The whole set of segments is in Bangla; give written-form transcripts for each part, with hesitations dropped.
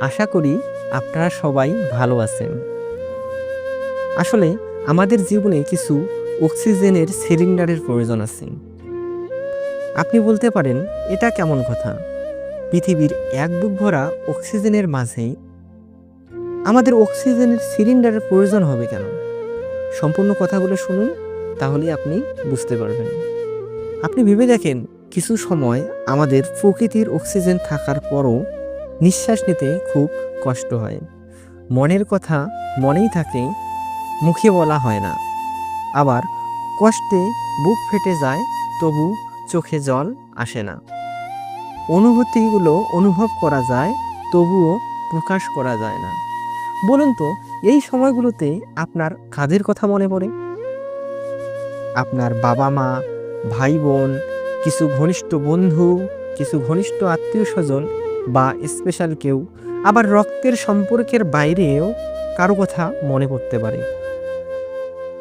আশা করি আপনারা সবাই ভালো আছেন। আসলে আমাদের জীবনে কিছু অক্সিজেনের সিলিন্ডারের প্রয়োজন আছে। আপনি বলতে পারেন, এটা কেমন কথা? পৃথিবীর এক বুক ভরা অক্সিজেনের মাঝে আমাদের অক্সিজেনের সিলিন্ডারের প্রয়োজন হবে কেন? সম্পূর্ণ কথাগুলো শুনুন, তাহলেই আপনি বুঝতে পারবেন। আপনি ভেবে দেখেন, কিছু সময় আমাদের প্রকৃতির অক্সিজেন থাকার পরও নিঃশ্বাস নিতে খুব কষ্ট হয়। মনের কথা মনেই থাকে, মুখে বলা হয় না। আবার কষ্টে বুক ফেটে যায়, তবু চোখে জল আসে না। অনুভূতিগুলো অনুভব করা যায়, তবুও প্রকাশ করা যায় না। বলুন তো, এই সময়গুলোতে আপনার কাদের কথা মনে পড়ে? আপনার বাবা মা, ভাই বোন, কিছু ঘনিষ্ঠ বন্ধু, কিছু ঘনিষ্ঠ আত্মীয় স্বজন বা স্পেশাল কেউ, আবার রক্তের সম্পর্কের বাইরেও কারো কথা মনে পড়তে পারে।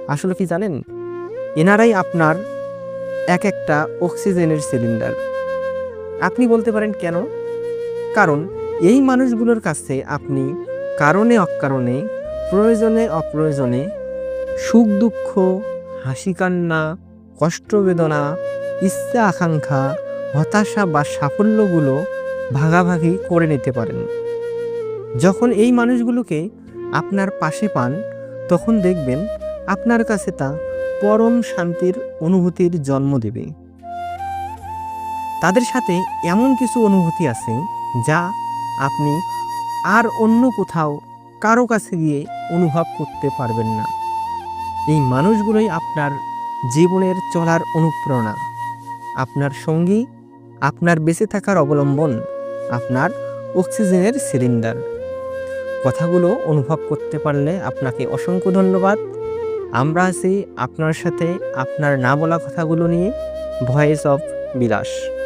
আসলে কি জানেন, এনারাই আপনার এক একটা অক্সিজেনের সিলিন্ডার। আপনি বলতে পারেন কেন? কারণ এই মানুষগুলোর কাছে আপনি কারণে অকারণে, প্রয়োজনে অপ্রয়োজনে, সুখ দুঃখ, হাসি কান্না, কষ্ট বেদনা, ইচ্ছা আকাঙ্ক্ষা, হতাশা বা সাফল্যগুলো ভাগাভাগি করে নিতে পারেন। যখন এই মানুষগুলোকে আপনার পাশে পান, তখন দেখবেন আপনার কাছে তা পরম শান্তির অনুভূতির জন্ম দেবে। তাদের সাথে এমন কিছু অনুভূতি আছে যা আপনি আর অন্য কোথাও কারো কাছে গিয়ে অনুভব করতে পারবেন না। এই মানুষগুলোই আপনার জীবনের চলার অনুপ্রেরণা, আপনার সঙ্গী, আপনার বেঁচে থাকার অবলম্বন, আপনার অক্সিজেনের সিলিন্ডার। কথাগুলো অনুভব করতে পারলে আপনাকে অসংখ্য ধন্যবাদ। আমরা আছি আপনার সাথে আপনার না বলা কথাগুলো নিয়ে। Voice of Vilas.